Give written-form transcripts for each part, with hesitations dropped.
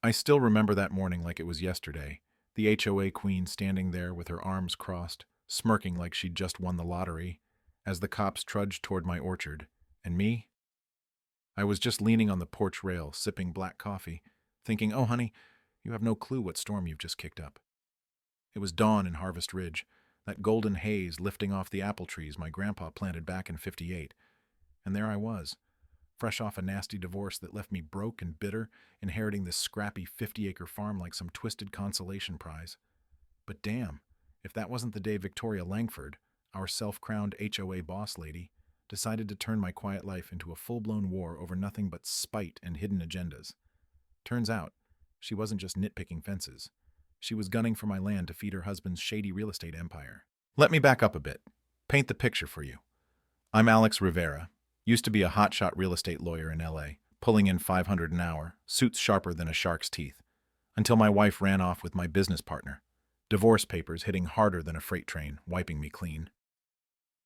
I still remember that morning like it was yesterday. The HOA queen standing there with her arms crossed, smirking like she'd just won the lottery, as the cops trudged toward my orchard. And me? I was just leaning on the porch rail, sipping black coffee, thinking, oh, honey, you have no clue what storm you've just kicked up. It was dawn in Harvest Ridge, that golden haze lifting off the apple trees my grandpa planted back in '58. And there I was, fresh off a nasty divorce that left me broke and bitter, inheriting this scrappy 50-acre farm like some twisted consolation prize. But damn, if that wasn't the day Victoria Langford, our self-crowned HOA boss lady, decided to turn my quiet life into a full-blown war over nothing but spite and hidden agendas. Turns out, she wasn't just nitpicking fences. She was gunning for my land to feed her husband's shady real estate empire. Let me back up a bit. Paint the picture for you. I'm Alex Rivera. Used to be a hotshot real estate lawyer in LA, pulling in 500 an hour, suits sharper than a shark's teeth, until my wife ran off with my business partner. Divorce papers hitting harder than a freight train, wiping me clean.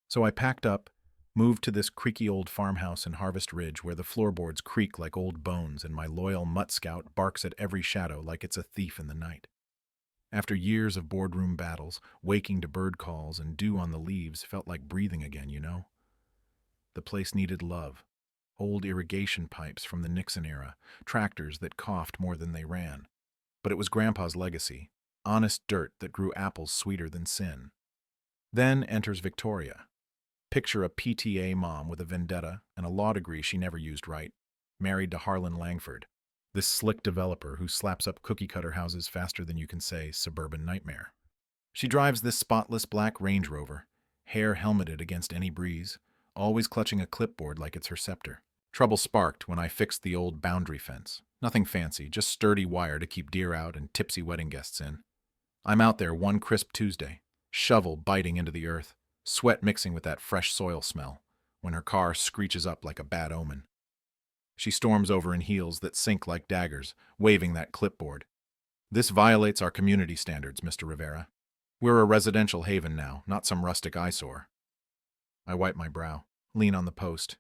So I packed up, moved to this creaky old farmhouse in Harvest Ridge where the floorboards creak like old bones and my loyal mutt scout barks at every shadow like it's a thief in the night. After years of boardroom battles, waking to bird calls and dew on the leaves felt like breathing again. The place needed love. Old irrigation pipes from the Nixon era, tractors that coughed more than they ran. But it was Grandpa's legacy, honest dirt that grew apples sweeter than sin. Then enters Victoria. Picture a PTA mom with a vendetta and a law degree she never used right, married to Harlan Langford, this slick developer who slaps up cookie-cutter houses faster than you can say suburban nightmare. She drives this spotless black Range Rover, hair helmeted against any breeze, always clutching a clipboard like it's her scepter. Trouble sparked when I fixed the old boundary fence. Nothing fancy, just sturdy wire to keep deer out and tipsy wedding guests in. I'm out there one crisp Tuesday, shovel biting into the earth, sweat mixing with that fresh soil smell, when her car screeches up like a bad omen. She storms over in heels that sink like daggers, waving that clipboard. This violates our community standards, Mr. Rivera. We're a residential haven now, not some rustic eyesore. I wipe my brow, lean on the post.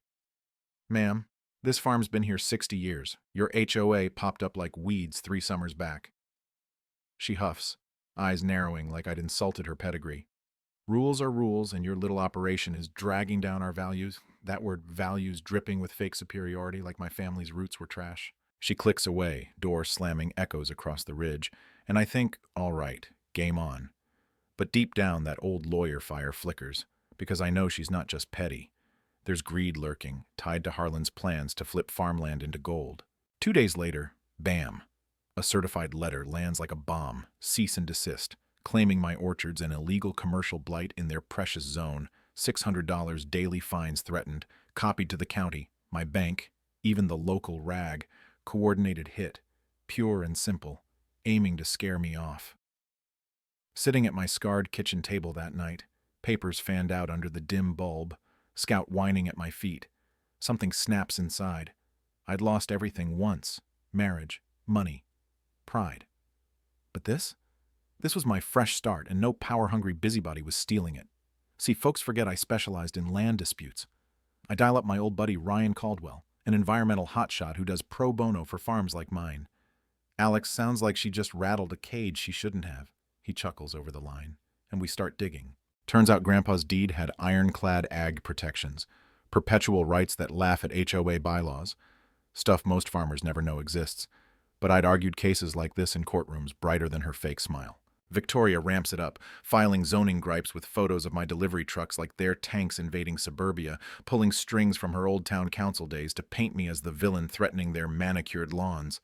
Ma'am, this farm's been here 60 years. Your HOA popped up like weeds 3 summers back. She huffs, eyes narrowing like I'd insulted her pedigree. Rules are rules, and your little operation is dragging down our values. That word values dripping with fake superiority like my family's roots were trash. She clicks away, door slamming echoes across the ridge, and I think, all right, game on. But deep down that old lawyer fire flickers, because I know she's not just petty. There's greed lurking, tied to Harlan's plans to flip farmland into gold. 2 days later, bam! A certified letter lands like a bomb, cease and desist, claiming my orchards an illegal commercial blight in their precious zone, $600 daily fines threatened, copied to the county, my bank, even the local rag, coordinated hit, pure and simple, aiming to scare me off. Sitting at my scarred kitchen table that night, papers fanned out under the dim bulb, Scout whining at my feet. Something snaps inside. I'd lost everything once: marriage, money, pride. But this? This was my fresh start, and no power-hungry busybody was stealing it. See, folks forget I specialized in land disputes. I dial up my old buddy Ryan Caldwell, an environmental hotshot who does pro bono for farms like mine. Alex, sounds like she just rattled a cage she shouldn't have. He chuckles over the line, and we start digging. Turns out Grandpa's deed had ironclad ag protections, perpetual rights that laugh at HOA bylaws, stuff most farmers never know exists. But I'd argued cases like this in courtrooms brighter than her fake smile. Victoria ramps it up, filing zoning gripes with photos of my delivery trucks like they're tanks invading suburbia, pulling strings from her old town council days to paint me as the villain threatening their manicured lawns.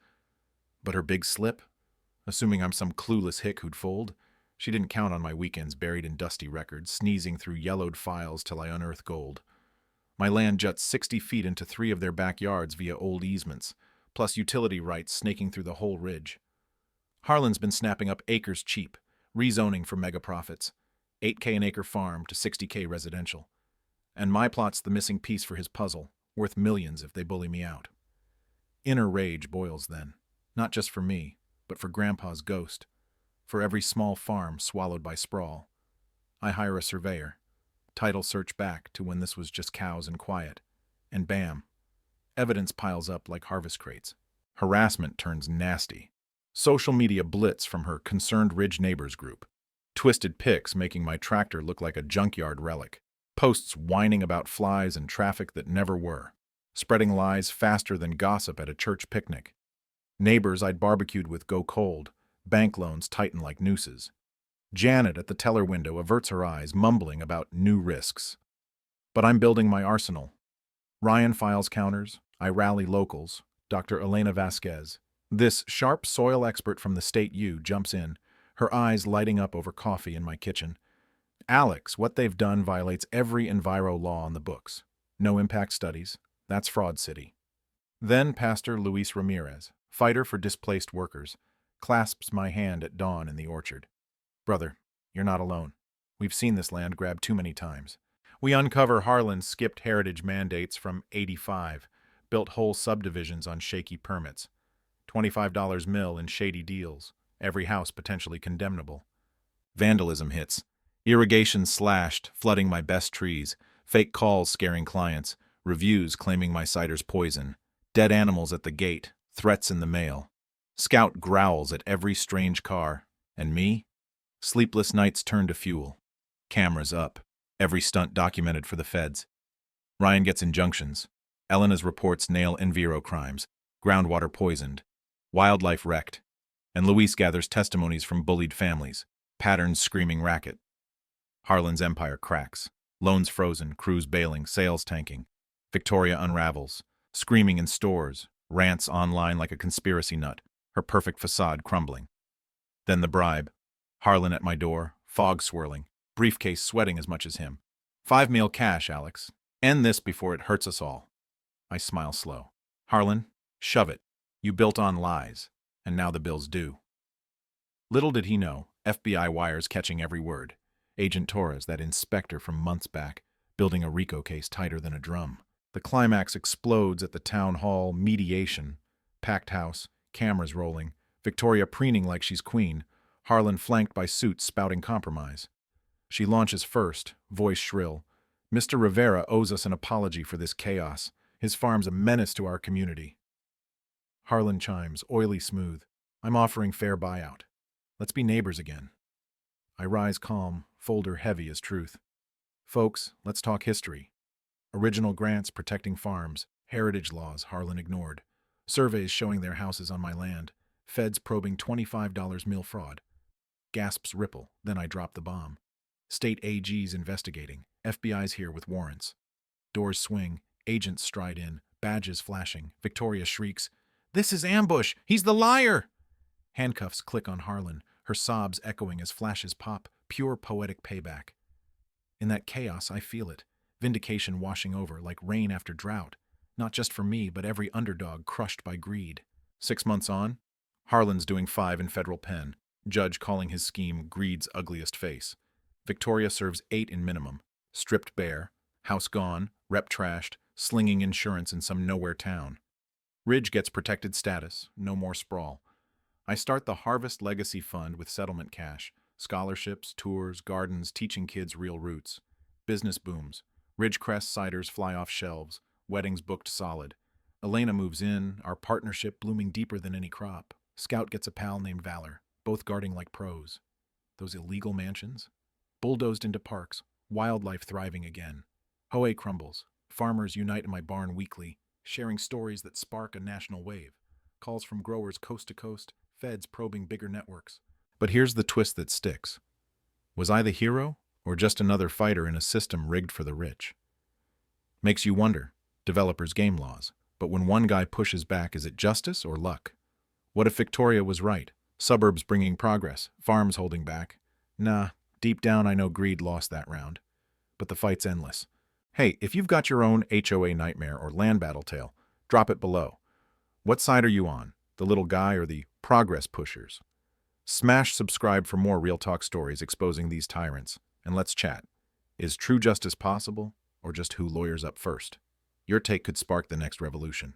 But her big slip? Assuming I'm some clueless hick who'd fold? She didn't count on my weekends buried in dusty records, sneezing through yellowed files till I unearth gold. My land juts 60 feet into 3 of their backyards via old easements, plus utility rights snaking through the whole ridge. Harlan's been snapping up acres cheap, rezoning for mega profits, 8K an acre farm to 60K residential. And my plot's the missing piece for his puzzle, worth millions if they bully me out. Inner rage boils then, not just for me, but for Grandpa's ghost. For every small farm swallowed by sprawl. I hire a surveyor, title search back to when this was just cows and quiet, and bam, evidence piles up like harvest crates. Harassment turns nasty. Social media blitz from her Concerned Ridge Neighbors group. Twisted pics making my tractor look like a junkyard relic. Posts whining about flies and traffic that never were. Spreading lies faster than gossip at a church picnic. Neighbors I'd barbecued with go cold. Bank loans tighten like nooses. Janet at the teller window averts her eyes, mumbling about new risks. But I'm building my arsenal. Ryan files counters. I rally locals. Dr. Elena Vasquez. This sharp soil expert from the state U jumps in, her eyes lighting up over coffee in my kitchen. Alex, what they've done violates every enviro law on the books. No impact studies. That's Fraud City. Then Pastor Luis Ramirez, fighter for displaced workers, clasps my hand at dawn in the orchard. Brother, you're not alone. We've seen this land grabbed too many times. We uncover Harlan's skipped heritage mandates from '85, built whole subdivisions on shaky permits. $25 mil in shady deals, every house potentially condemnable. Vandalism hits. Irrigation slashed, flooding my best trees. Fake calls scaring clients. Reviews claiming my cider's poison. Dead animals at the gate. Threats in the mail. Scout growls at every strange car. And me? Sleepless nights turn to fuel. Cameras up. Every stunt documented for the feds. Ryan gets injunctions. Elena's reports nail enviro crimes. Groundwater poisoned. Wildlife wrecked. And Luis gathers testimonies from bullied families. Patterns screaming racket. Harlan's empire cracks. Loans frozen, crews bailing, sales tanking. Victoria unravels. Screaming in stores. Rants online like a conspiracy nut. Her perfect facade crumbling. Then the bribe. Harlan at my door. Fog swirling. Briefcase sweating as much as him. 5 mil cash, Alex. End this before it hurts us all. I smile slow. Harlan, shove it. You built on lies. And now the bill's due. Little did he know, FBI wires catching every word. Agent Torres, that inspector from months back, building a RICO case tighter than a drum. The climax explodes at the town hall mediation. Packed house, cameras rolling, Victoria preening like she's queen, Harlan flanked by suits spouting compromise. She launches first, voice shrill. Mr. Rivera owes us an apology for this chaos. His farm's a menace to our community. Harlan chimes, oily smooth. I'm offering fair buyout. Let's be neighbors again. I rise calm, folder heavy as truth. Folks, let's talk history. Original grants protecting farms, heritage laws Harlan ignored. Surveys showing their houses on my land. Feds probing $25 mil fraud. Gasps ripple, then I drop the bomb. State AG's investigating. FBI's here with warrants. Doors swing, agents stride in, badges flashing. Victoria shrieks, "This is ambush! He's the liar!" Handcuffs click on Harlan, her sobs echoing as flashes pop, pure poetic payback. In that chaos, I feel it, vindication washing over like rain after drought, not just for me, but every underdog crushed by greed. 6 months on, Harlan's doing 5 in federal pen, judge calling his scheme greed's ugliest face. Victoria serves 8 in minimum, stripped bare, house gone, rep trashed, slinging insurance in some nowhere town. Ridge gets protected status, no more sprawl. I start the Harvest Legacy Fund with settlement cash, scholarships, tours, gardens, teaching kids real roots. Business booms. Ridgecrest ciders fly off shelves, weddings booked solid. Elena moves in, our partnership blooming deeper than any crop. Scout gets a pal named Valor, both guarding like pros. Those illegal mansions? Bulldozed into parks, wildlife thriving again. HOA crumbles. Farmers unite in my barn weekly, sharing stories that spark a national wave. Calls from growers coast to coast, feds probing bigger networks. But here's the twist that sticks. Was I the hero, or just another fighter in a system rigged for the rich? Makes you wonder, developers' game laws. But when one guy pushes back, is it justice or luck? What if Victoria was right? Suburbs bringing progress, farms holding back. Nah, deep down I know greed lost that round. But the fight's endless. Hey, if you've got your own HOA nightmare or land battle tale, drop it below. What side are you on? The little guy or the progress pushers? Smash subscribe for more Real Talk stories exposing these tyrants. And let's chat. Is true justice possible, or just who lawyers up first? Your take could spark the next revolution.